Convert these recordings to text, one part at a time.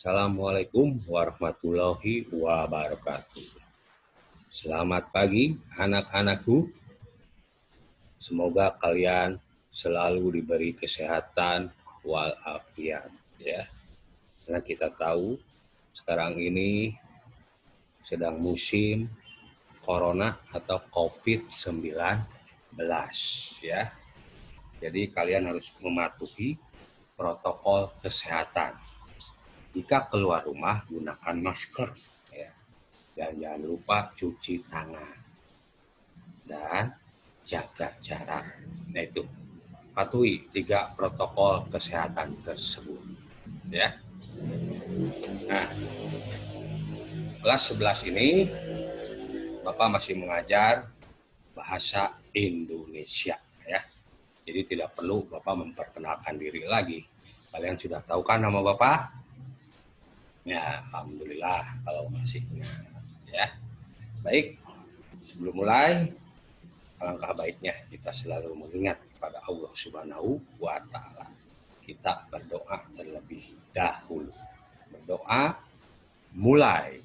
Assalamualaikum warahmatullahi wabarakatuh. Selamat pagi anak-anakku. Semoga kalian selalu diberi kesehatan walafiat ya. Karena kita tahu sekarang ini sedang musim corona atau COVID-19 ya. Jadi kalian harus mematuhi protokol kesehatan. Jika keluar rumah, gunakan masker ya. Dan jangan lupa cuci tangan dan jaga jarak. Nah itu, patuhi 3 protokol kesehatan tersebut ya. Nah, kelas 11 ini Bapak masih mengajar bahasa Indonesia ya. Jadi tidak perlu Bapak memperkenalkan diri lagi. Kalian sudah tahu kan nama Bapak? Ya, alhamdulillah kalau masih ingat ya. Baik, sebelum mulai, alangkah baiknya kita selalu mengingat kepada Allah Subhanahu wa Ta'ala. Kita berdoa terlebih dahulu. Berdoa mulai.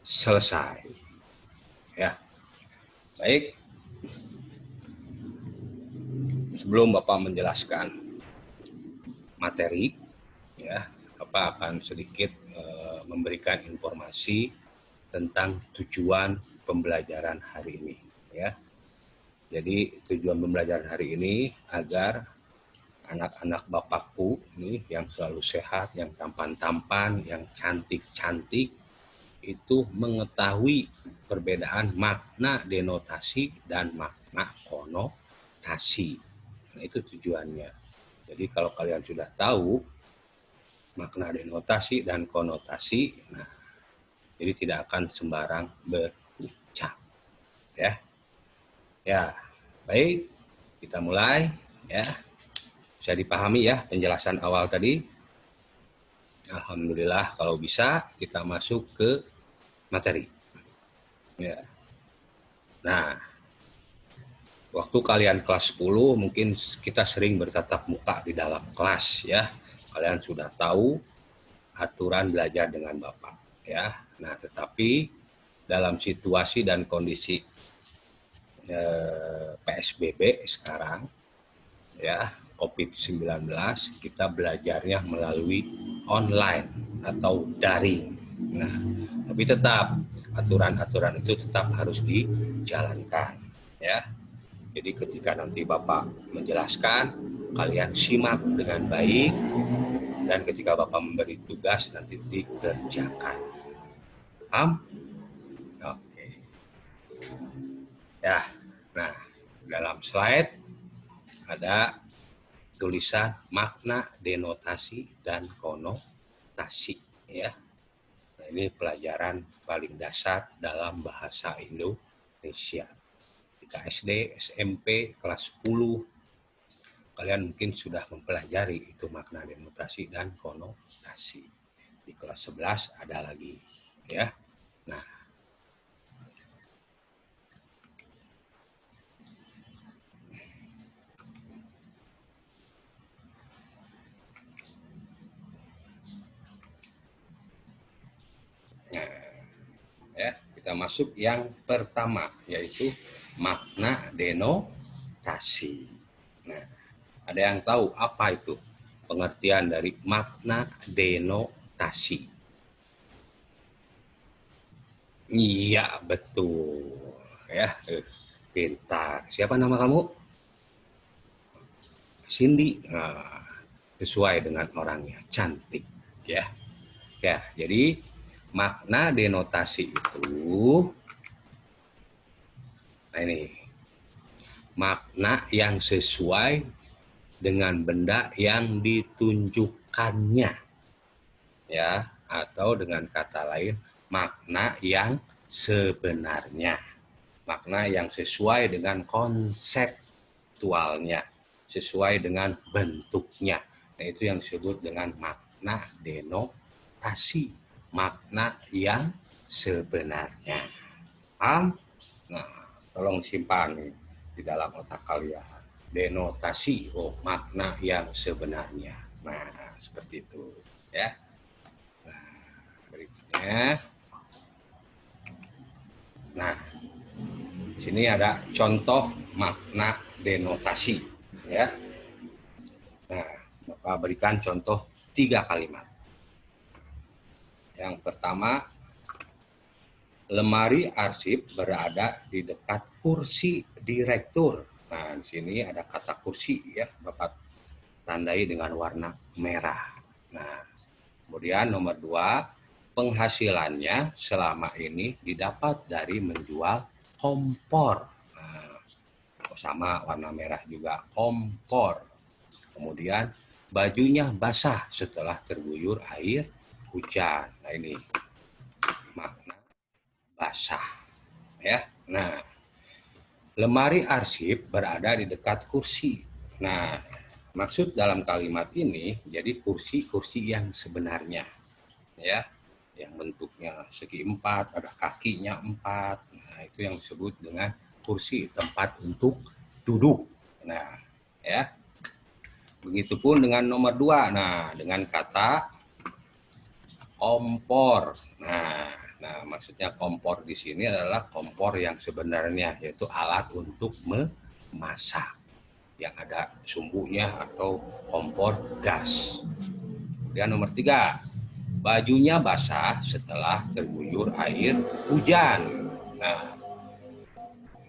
Selesai. Ya. Baik. Sebelum Bapak menjelaskan materi ya, Bapak akan sedikit memberikan informasi tentang tujuan pembelajaran hari ini ya. Jadi tujuan pembelajaran hari ini agar anak-anak Bapakku nih yang selalu sehat, yang tampan-tampan, yang cantik-cantik itu mengetahui perbedaan makna denotasi dan makna konotasi. Nah, itu tujuannya. Jadi kalau kalian sudah tahu makna denotasi dan konotasi, nah, jadi tidak akan sembarang berucap. Ya. Ya, baik. Kita mulai ya. Bisa dipahami ya penjelasan awal tadi? Alhamdulillah kalau bisa kita masuk ke materi. Ya. Nah, waktu kalian kelas 10 mungkin kita sering bertatap muka di dalam kelas ya. Kalian sudah tahu aturan belajar dengan Bapak ya. Nah, tetapi dalam situasi dan kondisi PSBB sekarang ya, COVID-19, kita belajarnya melalui online atau daring. Nah, tapi tetap aturan-aturan itu tetap harus dijalankan ya. Jadi ketika nanti Bapak menjelaskan, kalian simak dengan baik, dan ketika Bapak memberi tugas nanti dikerjakan. Paham? Oke. Ya, nah dalam slide ada tulisan makna denotasi dan konotasi ya. Nah, ini pelajaran paling dasar dalam bahasa Indonesia. SD, SMP, kelas 10, kalian mungkin sudah mempelajari itu makna denotasi dan konotasi. Di kelas 11 ada lagi ya. Nah, ya, kita masuk yang pertama yaitu makna denotasi. Nah, ada yang tahu apa itu pengertian dari makna denotasi? Iya, betul. Ya, pintar. Siapa nama kamu? Cindy. Nah, sesuai dengan orangnya, cantik. Ya, ya. Jadi makna denotasi itu, nah ini, makna yang sesuai dengan benda yang ditunjukkannya, ya, atau dengan kata lain makna yang sebenarnya, makna yang sesuai dengan konseptualnya, sesuai dengan bentuknya. Nah, itu yang disebut dengan makna denotasi, makna yang sebenarnya. Paham? Nah, tolong simpan nih di dalam otak kalian. denotasi, makna yang sebenarnya. Nah, seperti itu ya. Nah, berikutnya. Nah, di sini ada contoh makna denotasi ya. Nah, Bapak berikan contoh 3 kalimat. Yang pertama, lemari arsip berada di dekat kursi direktur. Nah, di sini ada kata kursi ya, Bapak tandai dengan warna merah. Nah, kemudian nomor 2, penghasilannya selama ini didapat dari menjual kompor. Nah, sama warna merah juga, kompor. Kemudian bajunya basah setelah terguyur air hujan. Nah, ini makna basah ya. Nah, lemari arsip berada di dekat kursi. Nah, maksud dalam kalimat ini jadi kursi-kursi yang sebenarnya ya, yang bentuknya segi 4, ada kakinya 4. Nah, itu yang disebut dengan kursi, tempat untuk duduk. Nah, ya. Begitupun dengan nomor 2. Nah, dengan kata kompor. Nah, maksudnya kompor di sini adalah kompor yang sebenarnya, yaitu alat untuk memasak yang ada sumbunya atau kompor gas. Kemudian nomor 3, bajunya basah setelah terguyur air hujan. Nah,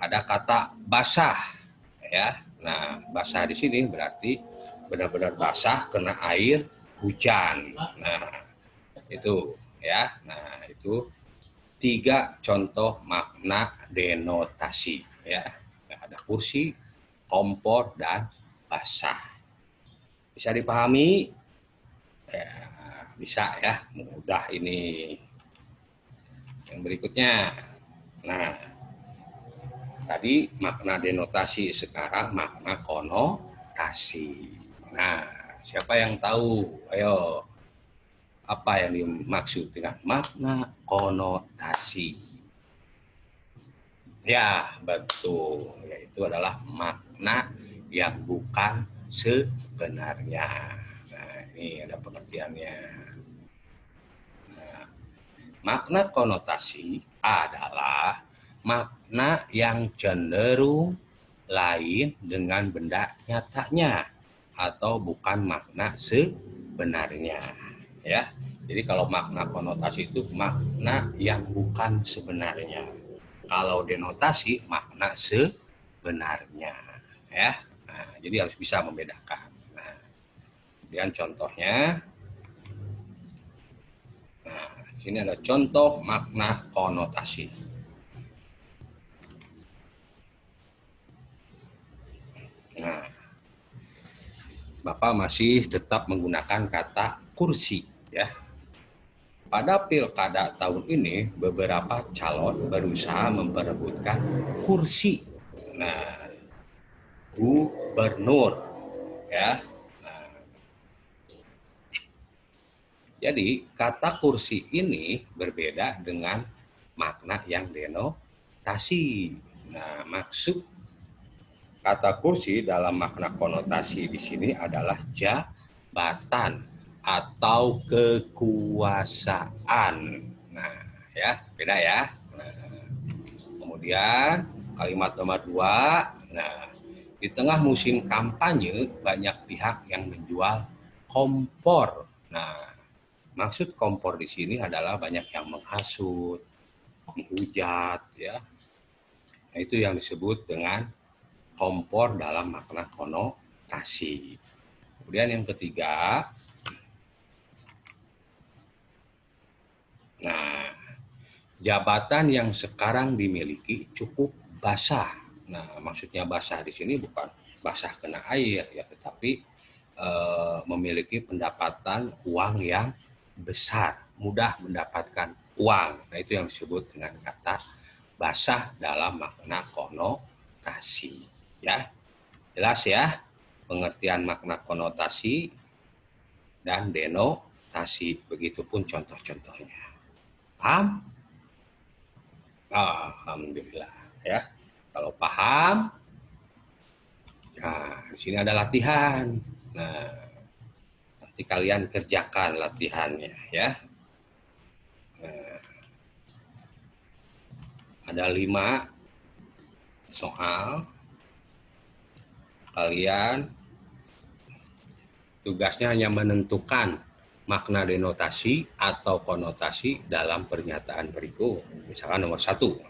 ada kata basah ya. Nah, basah di sini berarti benar-benar basah kena air hujan. Nah, itu ya. Nah, itu 3 contoh makna denotasi ya. Nah, ada kursi, kompor, dan basah. Bisa dipahami? Ya, bisa ya. Mudah ini. Yang berikutnya. Nah, tadi makna denotasi, sekarang makna konotasi. Nah, siapa yang tahu? Ayo, apa yang dimaksud dengan makna konotasi? Ya, betul. Yaitu adalah makna yang bukan sebenarnya. Nah, ini ada pengertiannya. Nah, makna konotasi adalah makna yang cenderung lain dengan benda nyatanya atau bukan makna sebenarnya ya. Jadi kalau makna konotasi itu makna yang bukan sebenarnya. Kalau denotasi makna sebenarnya ya. Nah, jadi harus bisa membedakan. Nah, kemudian contohnya. Nah, sini ada contoh makna konotasi. Nah, Bapak masih tetap menggunakan kata kursi ya. Pada pilkada tahun ini, beberapa calon berusaha memperebutkan kursi. Nah, gubernur ya. Nah, jadi kata kursi ini berbeda dengan makna yang denotasi. Nah, maksud kata kursi dalam makna konotasi di sini adalah jabatan atau kekuasaan. Nah, ya, beda ya. Nah, kemudian kalimat nomor 2. Nah, di tengah musim kampanye banyak pihak yang menjual kompor. Nah, maksud kompor di sini adalah banyak yang menghasut, menghujat ya. Nah, itu yang disebut dengan kompor dalam makna konotasi. Kemudian yang ketiga, nah, jabatan yang sekarang dimiliki cukup basah. Nah, maksudnya basah di sini bukan basah kena air ya, tetapi memiliki pendapatan uang yang besar, mudah mendapatkan uang. Nah, itu yang disebut dengan kata basah dalam makna konotasi. Ya, jelas ya pengertian makna konotasi dan denotasi. Begitupun contoh-contohnya. Paham? Alhamdulillah ya. Kalau paham, nah di sini ada latihan. Nah, nanti kalian kerjakan latihannya ya. Nah, ada 5 soal. Kalian tugasnya hanya menentukan makna denotasi atau konotasi dalam pernyataan berikut. Misalkan nomor 1,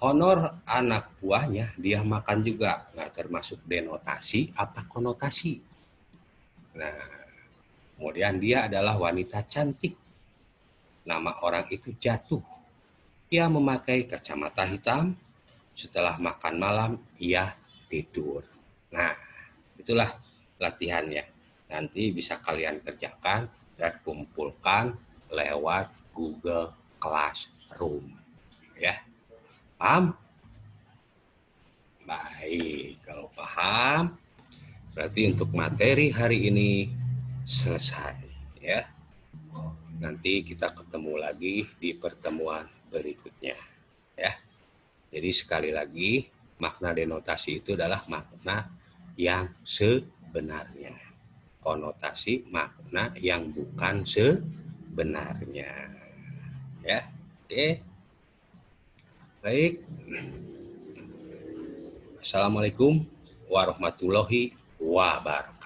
honor anak buahnya dia makan juga. Nah, termasuk denotasi apa konotasi? Nah, kemudian dia adalah wanita cantik. Nama orang itu Jatuh. Ia memakai kacamata hitam. Setelah makan malam, ia tidur. Nah, itulah latihannya. Nanti bisa kalian kerjakan dan kumpulkan lewat Google Classroom. Ya, paham? Baik, kalau paham, berarti untuk materi hari ini selesai. Ya, nanti kita ketemu lagi di pertemuan berikutnya. Ya, jadi sekali lagi, makna denotasi itu adalah makna yang sebenarnya. Konotasi makna yang bukan sebenarnya. Ya, oke. Baik. Assalamualaikum warahmatullahi wabarakatuh.